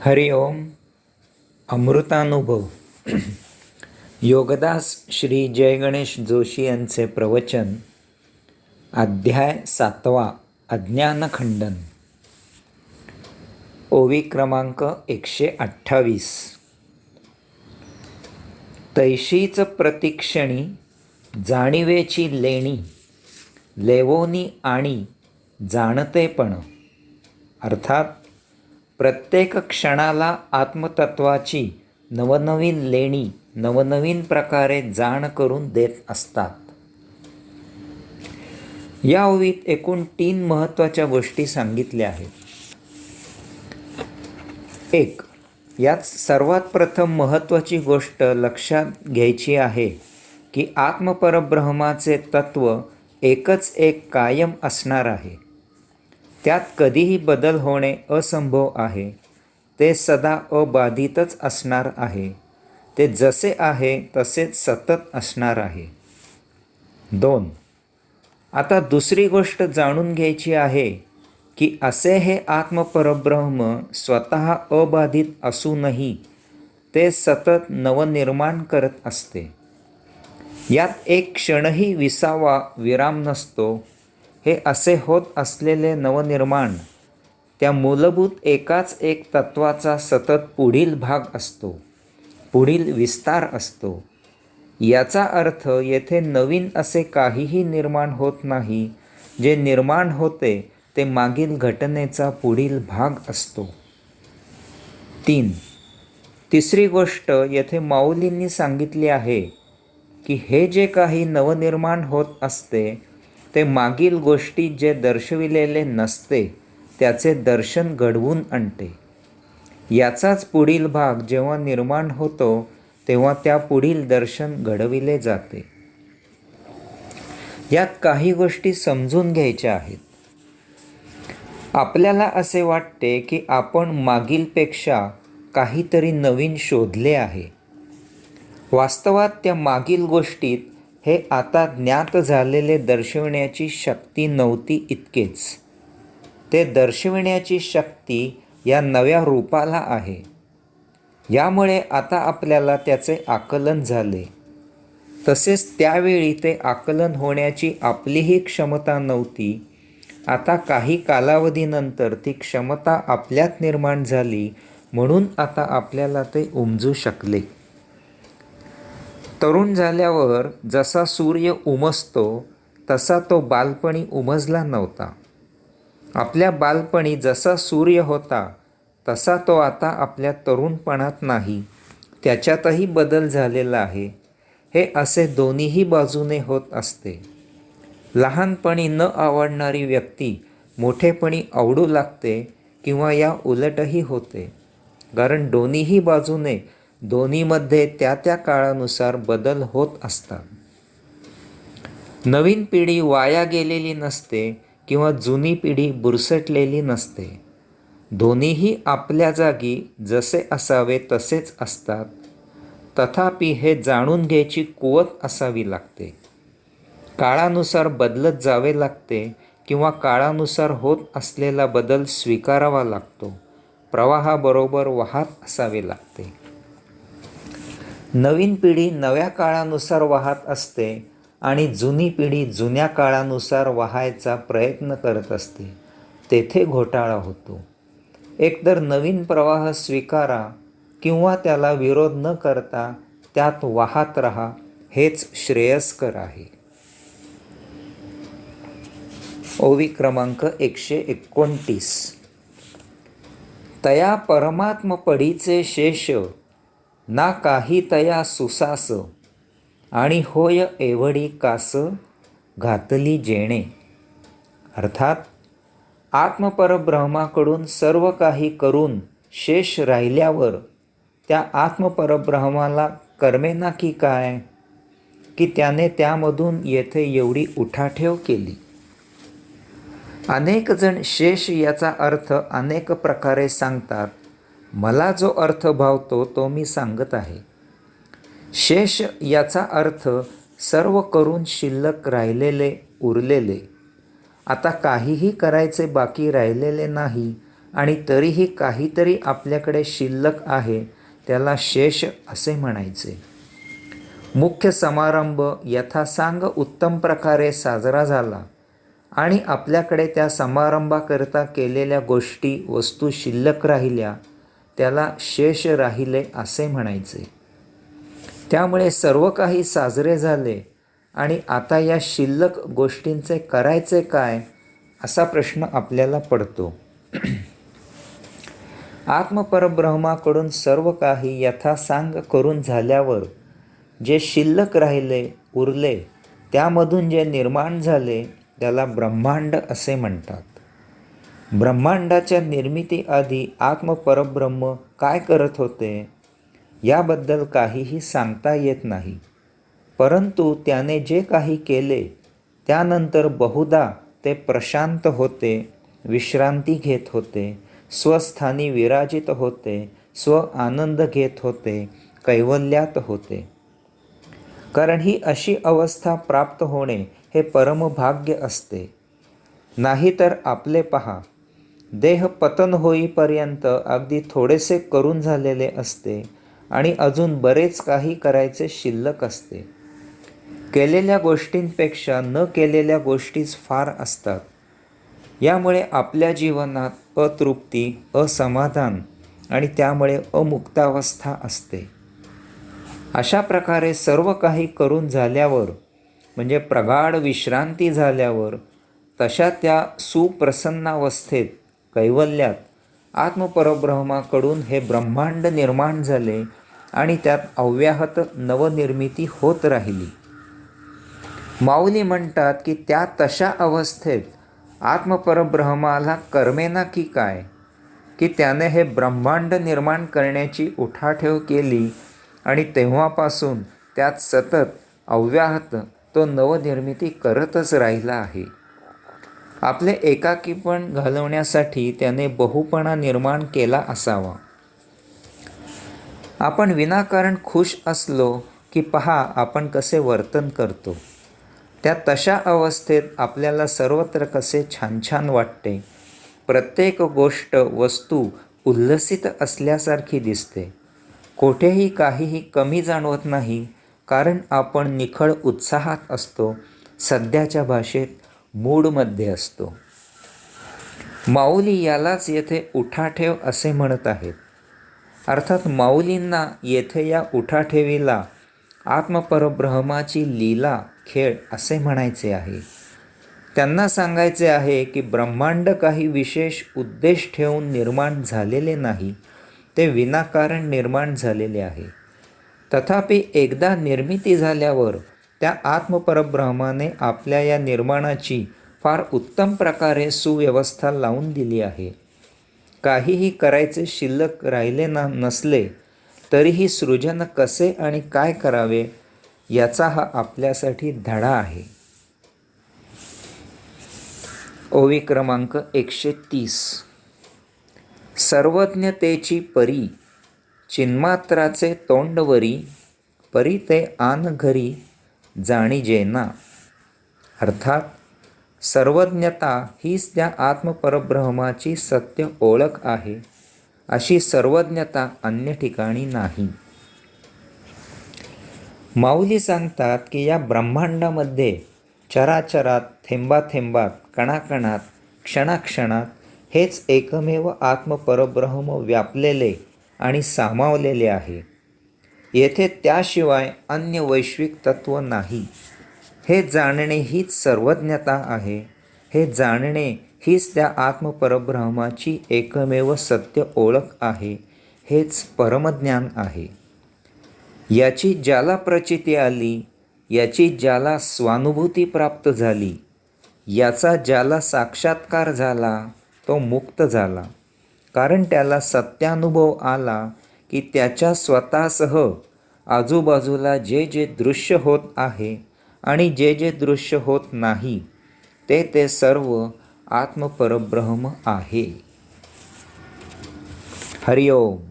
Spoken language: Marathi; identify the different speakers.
Speaker 1: हरि ओम. अमृतानुभव. योगदास श्री जय गणेश जोशी यांचे प्रवचन. अध्याय 7. अज्ञानखंडन. ओवी क्रमांक 128. तैशीच प्रतिक्षणी जाणिवेची लेणी लेवोनी आणि जाणतेपण. अर्थात प्रत्येक क्षणाला आत्मतत्वाची नवनवीन लेणी नवनवीन प्रकारे जाण करून देत असतात. या ओवीत एकूण 3 महत्त्वाच्या गोष्टी सांगितल्या आहेत. 1. यात सर्वात प्रथम महत्त्वाची गोष्ट लक्षात घ्यायची आहे की आत्मपरब्रह्माचे तत्व एकच एक कायम असणार आहे. त्यात कधीही बदल होणे असंभव आहे. ते सदा अबाधितच असणार आहे. ते जसे आहे तसेच सतत असणार आहे. 2. आता दुसरी गोष्ट जाणून घ्यायची आहे की असे हे आत्मपरब्रह्म स्वतः अबाधित असूनही ते सतत नवनिर्माण करत असते. यात एक क्षणही विसावा विराम नसतो. हे असे होत असलेले नवनिर्माण त्या मूलभूत एकाच एक तत्वाचा सतत पुढील भाग असतो, पुढील विस्तार असतो. याचा अर्थ येथे नवीन असे काहीही निर्माण होत नाही. जे निर्माण होते ते मागील घटनेचा पुढील भाग असतो. 3. तिसरी गोष्ट येथे माऊलींनी सांगितली आहे की हे जे काही नवनिर्माण होत असते ते मागील गोष्टी जे दर्शविलेले नसते त्याचे दर्शन घडवून आणते. याचाच पुढील भाग जेव्हा निर्माण होतो तेव्हा त्या पुढील दर्शन घडविले जाते. यात काही गोष्टी समजून घ्यायच्या आहेत. आपल्याला असे वाटते की आपण मागीलपेक्षा काहीतरी नवीन शोधले आहे. वास्तवात त्या मागील गोष्टीत हे आता ज्ञात झालेले दर्शविण्याची शक्ती नव्हती इतकेच. ते दर्शविण्याची शक्ती या नव्या रूपाला आहे. यामुळे आता आपल्याला त्याचे आकलन झाले. तसेच त्यावेळी ते आकलन होण्याची आपलीही क्षमता नव्हती. आता काही कालावधीनंतर ती क्षमता आपल्यात निर्माण झाली म्हणून आता आपल्याला ते उमजू शकले. तरुण झाल्यावर जसा सूर्य उमजतो तसा तो बालपणी उमजला नव्हता. आपल्या बालपणी जसा सूर्य होता तसा तो आता आपल्या तरुणपणात नाही. त्याच्यातही बदल झालेला आहे. हे असे दोन्हीही बाजूने होत असते. लहानपणी न आवडणारी व्यक्ती मोठेपणी आवडू लागते किंवा या उलटही होते. कारण दोन्हीही बाजूने दोन्हीमध्ये त्या त्या काळानुसार बदल होत असतात. नवीन पिढी वाया गेलेली नसते किंवा जुनी पिढी बुरसटलेली नसते. दोन्हीही आपल्या जागी जसे असावे तसेच असतात. तथापि हे जाणून घ्यायची कुवत असावी लागते. काळानुसार बदलत जावे लागते किंवा काळानुसार होत असलेला बदल स्वीकारावा लागतो. प्रवाहाबरोबर वाहत असावे लागते. नवीन पिढी नव्या काळानुसार वाहत असते आणि जुनी पिढी जुन्या काळानुसार वाहायचा प्रयत्न करत असते. तेथे घोटाळा होतो. एकतर नवीन प्रवाह स्वीकारा किंवा त्याला विरोध न करता त्यात वाहत राहा, हेच श्रेयस्कर आहे. ओवी क्रमांक 129. तया परमात्मपडीचे शेष ना काही तया सुसास आणि होय एवढी कास घातली जेणे. अर्थात आत्मपरब्रह्माकडून सर्व काही करून शेष राहिल्यावर त्या आत्मपरब्रह्माला कर्मेना की काय, की त्याने त्यामधून येथे एवढी उठाठेव केली. अनेक जण शेष याचा अर्थ अनेक प्रकारे सांगतात. मला जो अर्थ भावतो तो मी सांगत आहे. शेष याचा अर्थ सर्व करून शिल्लक राहिलेले, उरलेले. आता काहीही करायचे बाकी राहिलेले नाही आणि तरीही काहीतरी आपल्याकडे शिल्लक आहे, त्याला शेष असे म्हणायचे. मुख्य समारंभ यथासांग उत्तम प्रकारे साजरा झाला आणि आपल्याकडे त्या समारंभाकरता केलेल्या गोष्टी वस्तू शिल्लक राहिल्या, त्याला शेष राहिले असे म्हणायचे. त्यामुळे सर्व काही साजरे झाले आणि आता या शिल्लक गोष्टींचे करायचे काय, असा प्रश्न आपल्याला पडतो. आत्मपरब्रह्माकडून सर्व काही यथासांग करून झाल्यावर जे शिल्लक राहिले उरले, त्यामधून जे निर्माण झाले त्याला ब्रह्मांड असे म्हणतात. ब्रह्मांडाच्या निर्मितीआधी आत्मपरब्रह्म काय करत होते याबद्दल काहीही सांगता येत नाही. परंतु त्याने जे काही केले त्यानंतर बहुधा ते प्रशांत होते, विश्रांती घेत होते, स्वस्थानी विराजित होते, स्व आनंद घेत होते, कैवल्यात होते. कारण ही अशी अवस्था प्राप्त होणे हे परमभाग्य असते. नाहीतर आपले पहा, देह पतन होईपर्यंत अगदी थोडेसे करून झालेले असते आणि अजून बरेच काही करायचे शिल्लक असते. केलेल्या गोष्टींपेक्षा न केलेल्या गोष्टीच फार असतात. यामुळे आपल्या जीवनात अतृप्ती, असमाधान आणि त्यामुळे अमुक्तावस्था असते. अशा प्रकारे सर्व काही करून झाल्यावर, म्हणजे प्रगाढ विश्रांती झाल्यावर, तशा त्या सुप्रसन्नावस्थेत, कैवल्यात आत्मपरब्रह्माकडून हे ब्रह्मांड निर्माण झाले आणि त्यात अव्याहत नवनिर्मिती होत राहिली. माऊली म्हणतात की त्या तशा अवस्थेत आत्मपरब्रह्माला कर्मेना की काय, की त्याने हे ब्रह्मांड निर्माण करण्याची उठाठेव केली आणि तेव्हापासून त्यात सतत अव्याहत तो नवनिर्मिती करतच राहिला आहे. आपले एकाकीपण घालवण्यासाठी त्याने बहुपणा निर्माण केला असावा. आपण विनाकारण खुश असलो की पहा आपण कसे वर्तन करतो. त्या तशा अवस्थेत आपल्याला सर्वत्र कसे छान छान वाटते. प्रत्येक गोष्ट वस्तू उल्हसित असल्यासारखी दिसते. कोठेही काहीही कमी जाणवत नाही, कारण आपण निखळ उत्साहात असतो, सध्याच्या भाषेत मूडमध्ये असतो. माऊली यालाच येथे उठाठेव असे म्हणत आहेत. अर्थात माऊलींना येथे या उठाठेवीला आत्मपरब्रह्माची लीला, खेळ असे म्हणायचे आहे. त्यांना सांगायचे आहे की ब्रह्मांड काही विशेष उद्देश ठेवून निर्माण झालेले नाही, ते विनाकारण निर्माण झालेले आहे. तथापि एकदा निर्मिती झाल्यावर त्या आत्मपरब्रह्माने आपल्या या निर्माणाची फार उत्तम प्रकारे सुव्यवस्था लावून दिली आहे. काहीही करायचे शिल्लक राहिले नसले तरीही सृजन कसे आणि काय करावे याचा हा आपल्यासाठी धडा आहे. ओवी क्रमांक 130. सर्वज्ञतेची परी, चिन्मात्राचे तोंडवरी, परी ते आन घरी जाणी जेना. अर्थात सर्वज्ञता हीच त्या आत्मपरब्रह्माची सत्य ओळख आहे. अशी सर्वज्ञता अन्य ठिकाणी नाही. माऊली सांगतात की या ब्रह्मांडामध्ये चराचरात, थेंबाथेंबात, कणाकणात, क्षणाक्षणात हेच एकमेव आत्मपरब्रह्म व्यापलेले आणि सामावलेले आहे. येथे त्याशिवाय अन्य वैश्विक तत्व नाही. हे जाणणे हीच सर्वज्ञता आहे. हे जाणणे हीच त्या आत्मपरब्रह्माची एकमेव सत्य ओळख आहे. हेच परमज्ञान आहे. याची ज्याला प्रचिती आली, याची ज्याला स्वानुभूती प्राप्त झाली, याचा ज्याला साक्षात्कार झाला, तो मुक्त झाला. कारण त्याला सत्यानुभव आला की त्याच्या स्वतःसह आजूबाजूला जे जे दृश्य होत आहे आणि जे जे दृश्य होत नाही, ते सर्व आत्मपरब्रह्म आहे. हरिओम.